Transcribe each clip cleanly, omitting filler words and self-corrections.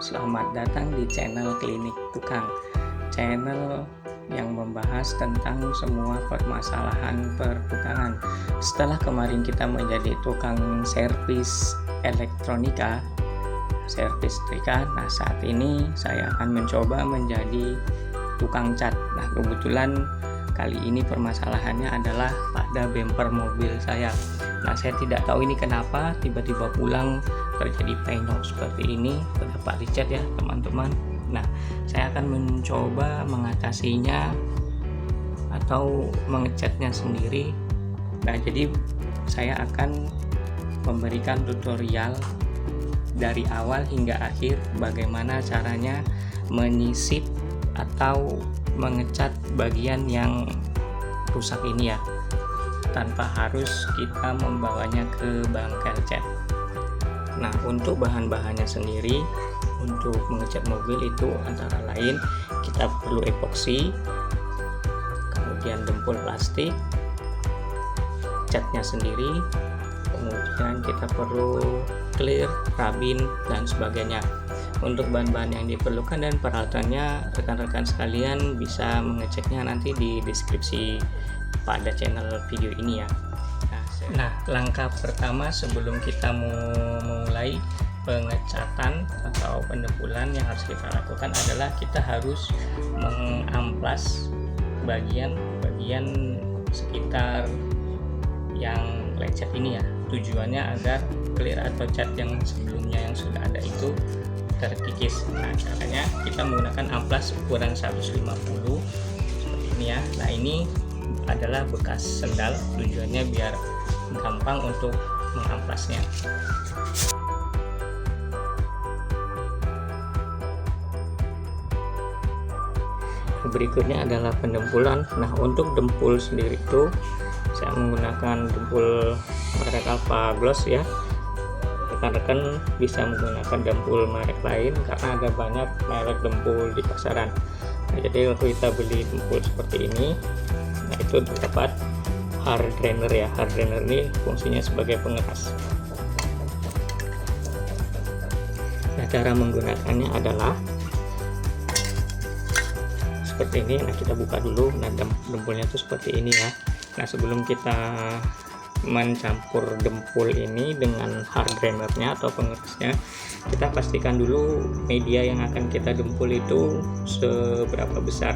Selamat datang di channel Klinik Tukang, channel yang membahas tentang semua permasalahan pertukangan. Setelah kemarin kita menjadi tukang servis elektronika, servis setrika, nah saat ini saya akan mencoba menjadi tukang cat. Nah kebetulan kali ini permasalahannya adalah pada bemper mobil saya. Nah saya tidak tahu ini kenapa tiba-tiba pulang terjadi penyok seperti ini pada Pak Richard ya teman-teman. Nah saya akan mencoba mengatasinya atau mengecatnya sendiri. Nah jadi saya akan memberikan tutorial dari awal hingga akhir bagaimana caranya menyisip atau mengecat bagian yang rusak ini ya, tanpa harus kita membawanya ke bengkel cat. Nah untuk bahan-bahannya sendiri untuk mengecat mobil itu antara lain kita perlu epoksi, kemudian dempul plastik, catnya sendiri, kemudian kita perlu clear, rabin dan sebagainya. Untuk bahan-bahan yang diperlukan dan peralatannya rekan-rekan sekalian bisa mengeceknya nanti di deskripsi pada channel video ini ya. Nah langkah pertama sebelum kita mulai pengecatan atau pendempulan yang harus kita lakukan adalah kita harus mengamplas bagian-bagian sekitar yang lecet ini ya, tujuannya agar clear atau cat yang sebelumnya yang sudah ada itu terkikis. Nah caranya kita menggunakan amplas ukuran 150 seperti ini ya. Nah ini adalah bekas sendal, tujuannya biar gampang untuk mengamplasnya. Berikutnya adalah pendempulan. Nah untuk dempul sendiri itu saya menggunakan dempul merek Alpha Gloss ya. Rekan-rekan bisa menggunakan dempul merek lain karena ada banyak merek dempul di pasaran. Nah, jadi kalau kita beli dempul seperti ini, nah itu terdapat hard drainer ya. Hard drainer ini fungsinya sebagai pengeras. Nah cara menggunakannya adalah seperti ini. Nah kita buka dulu. Nah dempulnya itu seperti ini ya. Nah sebelum kita mencampur dempul ini dengan hard drainernya atau pengerasnya, kita pastikan dulu media yang akan kita dempul itu seberapa besar.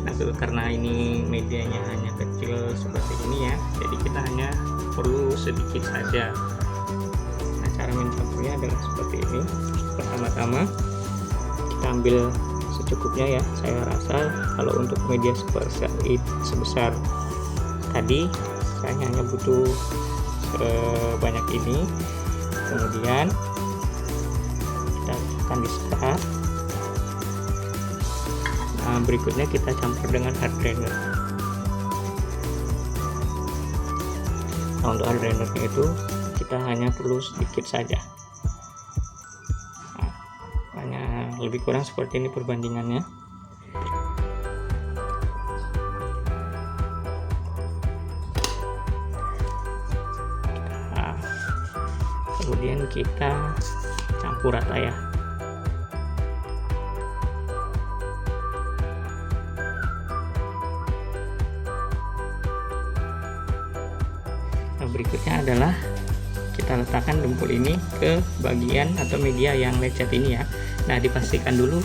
Nah karena ini medianya hanya kecil seperti ini ya, jadi kita hanya perlu sedikit saja. Nah cara mencampurnya adalah seperti ini. Pertama-tama kita ambil secukupnya ya. Saya rasa kalau untuk media sebesar tadi saya hanya butuh sebanyak ini. Kemudian kita akan di-start. Nah berikutnya kita campur dengan hard drainer. Nah untuk hard drainernya itu kita hanya perlu sedikit saja. Nah, hanya lebih kurang seperti ini perbandingannya. Kemudian kita campur rata ya. Nah berikutnya adalah kita letakkan dempul ini ke bagian atau media yang lecet ini ya. Nah dipastikan dulu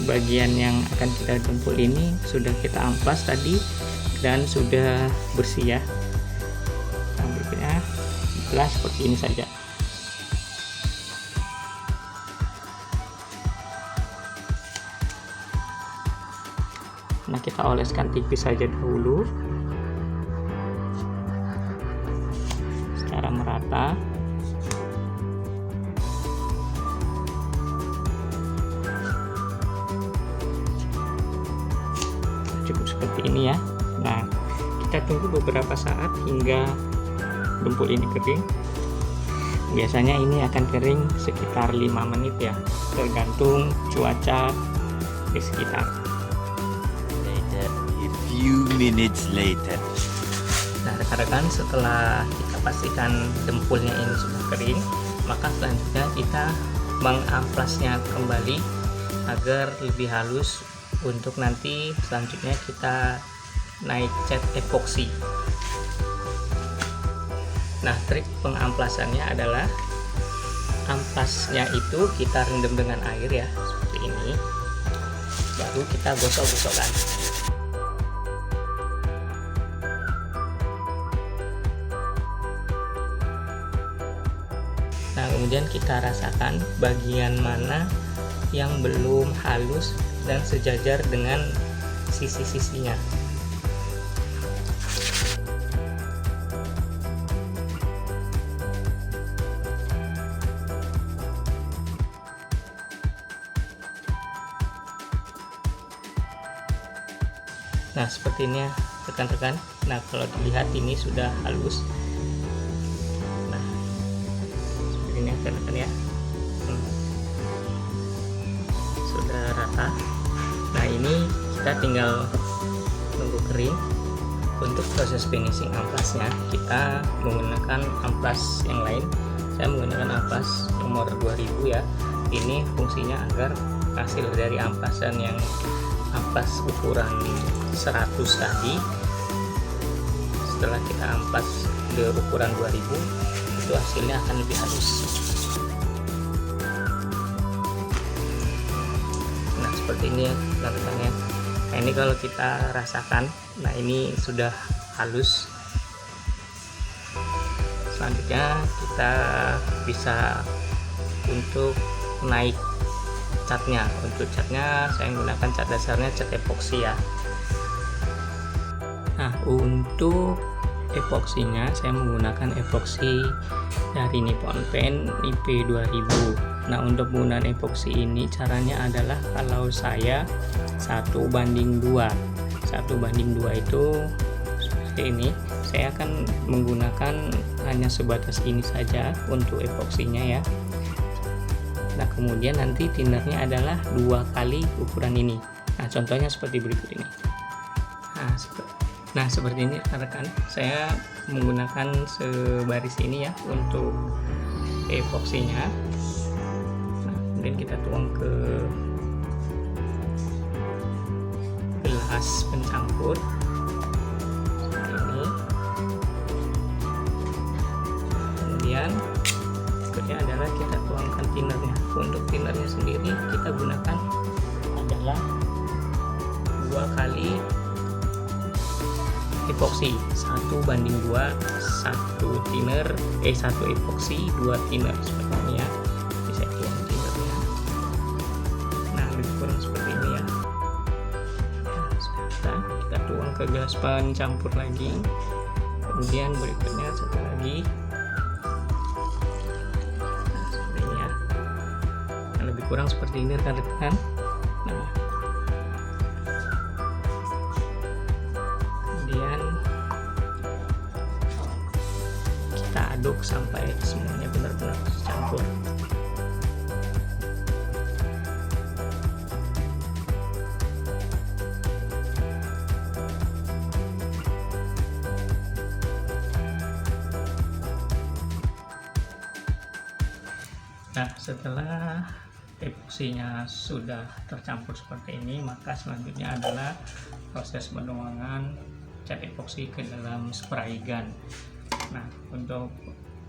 bagian yang akan kita dempul ini sudah kita amplas tadi dan sudah bersih ya. Nah berikutnya adalah seperti ini saja. Nah kita oleskan tipis saja dahulu secara merata. Cukup seperti ini ya. Nah kita tunggu beberapa saat hingga dempul ini kering. Biasanya ini akan kering sekitar 5 menit ya, tergantung cuaca di sekitar. Few minutes later. Nah rekan-rekan, setelah kita pastikan dempulnya ini sudah kering, maka selanjutnya kita mengamplasnya kembali agar lebih halus untuk nanti selanjutnya kita naik cat epoksi. Nah, trik pengamplasannya adalah amplasnya itu kita rendam dengan air ya, seperti ini, baru kita gosok-gosokkan. Nah, kemudian kita rasakan bagian mana yang belum halus dan sejajar dengan sisi-sisinya. Nah, seperti ini ya rekan-rekan. Nah, kalau dilihat ini sudah halus. Nah, seperti ini rekan-rekan ya. Sudah rata. Nah, ini kita tinggal tunggu kering. Untuk proses finishing amplasnya kita menggunakan amplas yang lain. Saya menggunakan amplas nomor 2000 ya. Ini fungsinya agar hasil dari amplasan yang amplas ukuran 100 tadi, setelah kita amplas ke ukuran 2000, itu hasilnya akan lebih halus. Nah, seperti ini ya rekan-rekan. Nah, ini kalau kita rasakan, nah ini sudah halus. Selanjutnya kita bisa untuk naik catnya. Untuk catnya saya menggunakan cat dasarnya cat epoksi ya. Nah, untuk epoksinya saya menggunakan epoksi dari Nippon Paint IP 2000. Nah, untuk penggunaan epoksi ini caranya adalah kalau saya 1:2. 1:2 itu seperti ini. Saya akan menggunakan hanya sebatas ini saja untuk epoksinya ya. Nah, kemudian nanti thinnernya adalah 2 kali ukuran ini. Nah, contohnya seperti berikut ini. Nah, seperti ini rekan-rekan. Saya menggunakan sebaris ini ya untuk epoksinya. Nah, kemudian kita tuang ke gelas pencampur seperti ini. Kemudian berikutnya adalah kita tuangkan thinnernya. Untuk thinnernya sendiri kita gunakan adalah 2 kali epoksi, 1:2, 1 thinner, 1 epoksi, 2 thinner seperti ini ya. Bisa tuang thinnernya. Nah, lebih kurang seperti ini ya. Nah, sekarang kita tuang ke gelas pencampur lagi. Kemudian berikutnya satu lagi. Kurang seperti ini rekan-rekan. Nah, kemudian kita aduk sampai semuanya benar-benar tercampur. Nah, setelah epoksinya sudah tercampur seperti ini, maka selanjutnya adalah proses penuangan cat epoksi ke dalam spray gun. Nah, untuk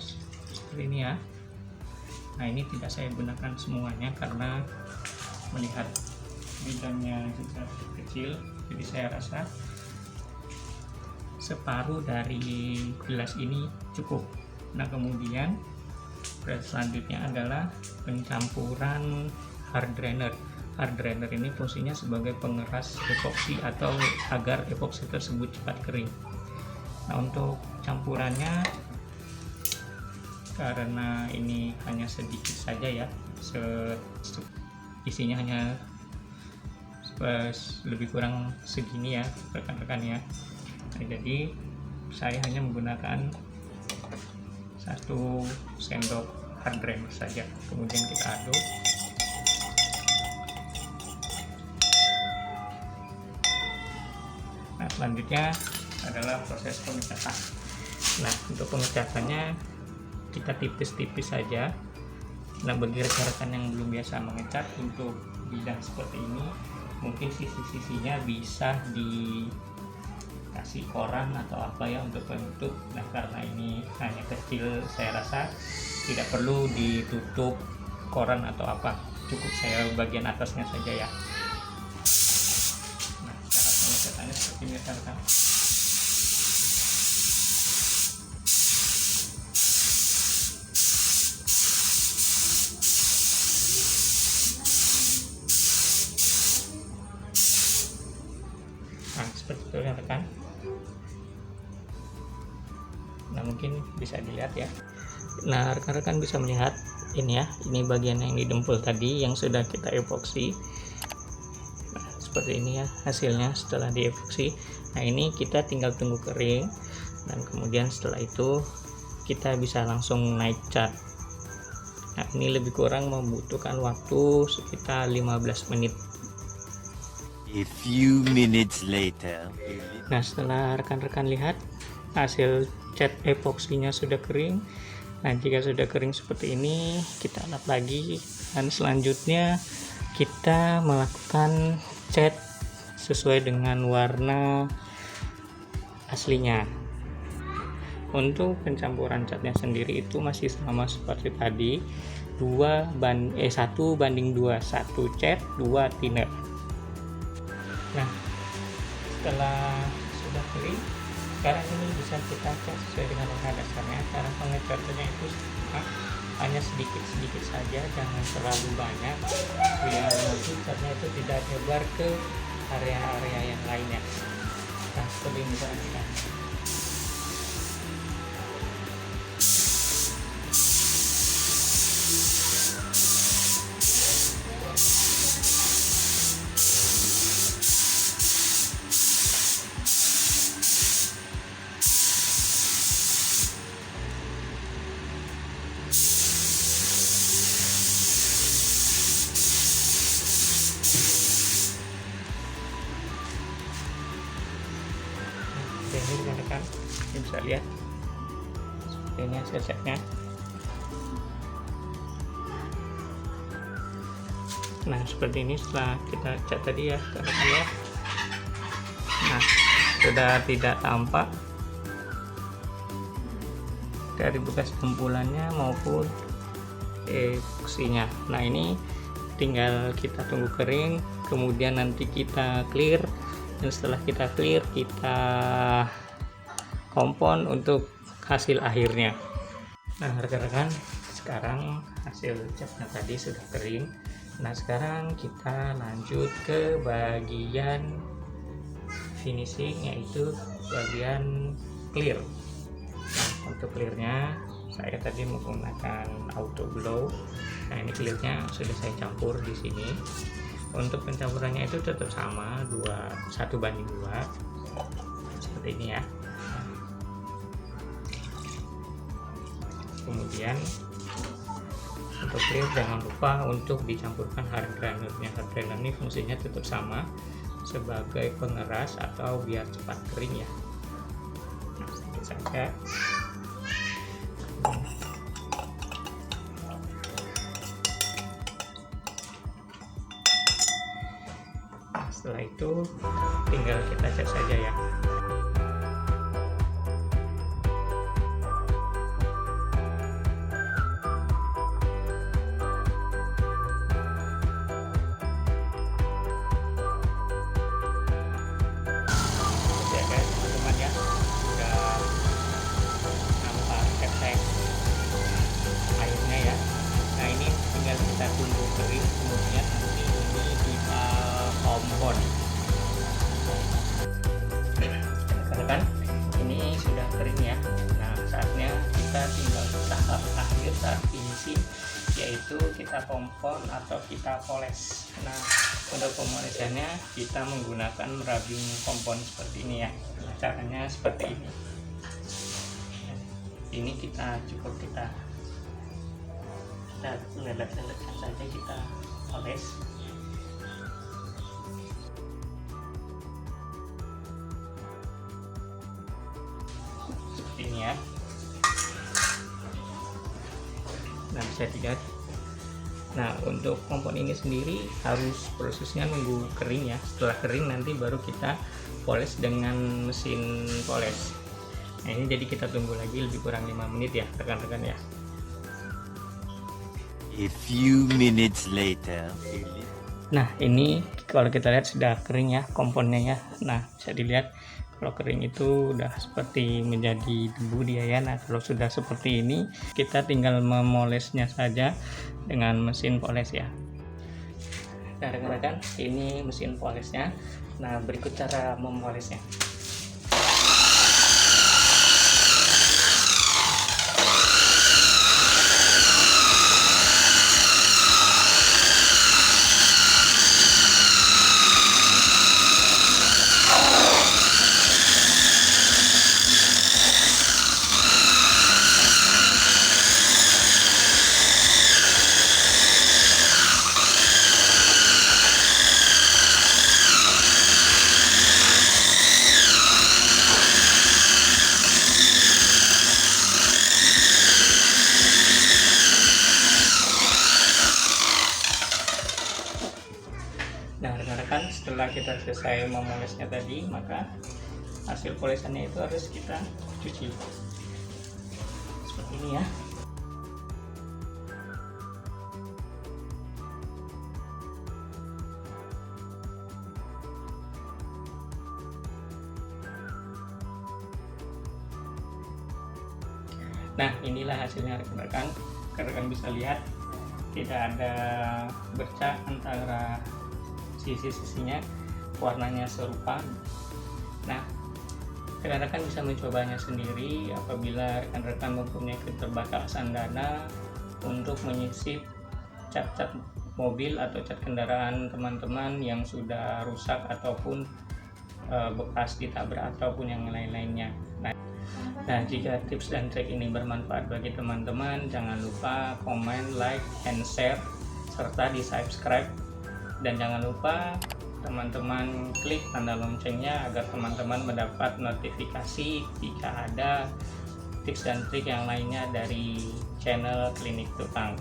seperti ini ya. Nah, ini tidak saya gunakan semuanya karena melihat bidangnya juga kecil, jadi saya rasa separuh dari gelas ini cukup. Nah, kemudian selanjutnya adalah pencampuran hard drainer. Hard drainer ini fungsinya sebagai pengeras epoksi atau agar epoksi tersebut cepat kering. Nah, untuk campurannya karena ini hanya sedikit saja ya, isinya hanya lebih kurang segini ya rekan-rekan ya. Nah, jadi saya hanya menggunakan 1 sendok hard drainer saja. Kemudian kita aduk. Nah, selanjutnya adalah proses pengecatan. Nah, untuk pengecatannya kita tipis-tipis saja. Nah, bagi rekan-rekan yang belum biasa mengecat, untuk bidang seperti ini mungkin sisi-sisinya bisa dikasih koran atau apa ya untuk penutup. Nah, karena ini hanya kecil, saya rasa tidak perlu ditutup koran atau apa, cukup saya bagian atasnya saja ya. Nah, cara pengecatannya seperti ini rekan-rekan. Nah, seperti itu ya rekan. Nah, mungkin bisa dilihat ya. Nah, rekan-rekan bisa melihat ini ya, ini bagian yang di dempul tadi yang sudah kita epoksi. Nah, seperti ini ya hasilnya setelah diepoksi. Nah, ini kita tinggal tunggu kering, dan kemudian setelah itu kita bisa langsung naik cat. Nah, ini lebih kurang membutuhkan waktu sekitar 15 menit. A few minutes later. Nah, setelah rekan-rekan lihat hasil cat epoksinya sudah kering. Nah, jika sudah kering seperti ini, kita lap lagi, dan selanjutnya kita melakukan cat sesuai dengan warna aslinya. Untuk pencampuran catnya sendiri itu masih sama seperti tadi, 1 banding 2, 1 cat 2 thinner. Nah, setelah sudah kering, sekarang ini bisa kita cat sesuai dengan warna dasarnya. Cara pengecatannya itu hanya sedikit-sedikit saja, jangan terlalu banyak, biar nanti catnya itu tidak nyebar ke area-area yang lainnya. Nah, seperti ini misalnya. Ini rekan-rekan bisa lihat seperti ini hasil catnya. Nah, seperti ini setelah kita cat tadi ya rekan-rekan ya. Nah, sudah tidak tampak dari bekas tempulannya maupun epoksinya. Nah, ini tinggal kita tunggu kering, kemudian nanti kita clear, dan setelah kita clear kita kompon untuk hasil akhirnya. Nah, rekan-rekan, sekarang hasil catnya tadi sudah kering. Nah, sekarang kita lanjut ke bagian finishing, yaitu bagian clear. Nah, untuk clearnya saya tadi menggunakan auto glow. Nah, ini clearnya sudah saya campur di sini. Untuk pencampurannya itu tetap sama, 1 banding 2 seperti ini ya. Kemudian untuk clear jangan lupa untuk dicampurkan hard granulnya. Hard granul ini fungsinya tetap sama sebagai pengeras atau biar cepat kering ya. Nah, sedikit saja. Setelah itu tinggal kita cat saja ya. Ya guys, teman-teman ya, sudah nampak efek airnya ya. Nah, ini tinggal kita tunggu kering, kemudian nanti ini kita kompon. Kan ini sudah kering ya. Nah, saatnya kita tinggal tahap akhir, tahap finishing, yaitu kita kompon atau kita poles. Nah, untuk pemolesannya kita menggunakan rubbing kompon seperti ini ya. Nah, caranya seperti ini. Ini kita lelet-leletkan saja, kita poles. Seperti ini ya. Nah, bisa dilihat Nah, untuk kompon ini sendiri harus prosesnya nunggu kering ya. Setelah kering nanti baru kita poles dengan mesin poles. Nah, ini jadi kita tunggu lagi lebih kurang 5 menit ya rekan-rekan ya. A few minutes later. Nah, ini kalau kita lihat sudah kering ya komponnya ya. Nah, bisa dilihat kalau kering itu udah seperti menjadi debu dia ya. Nah, kalau sudah seperti ini kita tinggal memolesnya saja dengan mesin poles ya. Nah, rekan-rekan, ini mesin polesnya. Nah, berikut cara memolesnya. Nah, rekan-rekan, setelah kita selesai memolesnya tadi, maka hasil polesannya itu harus kita cuci seperti ini ya. Nah, inilah hasilnya rekan-rekan. Rekan-rekan bisa lihat tidak ada bercak antara sisi-sisinya, warnanya serupa. Nah, rekan-rekan bisa mencobanya sendiri apabila rekan-rekan mempunyai keterbatasan dana untuk menyisip cat-cat mobil atau cat kendaraan teman-teman yang sudah rusak ataupun bekas ditabrak ataupun yang lain-lainnya. Nah, jika tips dan trik ini bermanfaat bagi teman-teman, jangan lupa komen, like, and share, serta di subscribe. Dan jangan lupa teman-teman klik tanda loncengnya agar teman-teman mendapat notifikasi jika ada tips dan trik yang lainnya dari channel Klinik Tukang.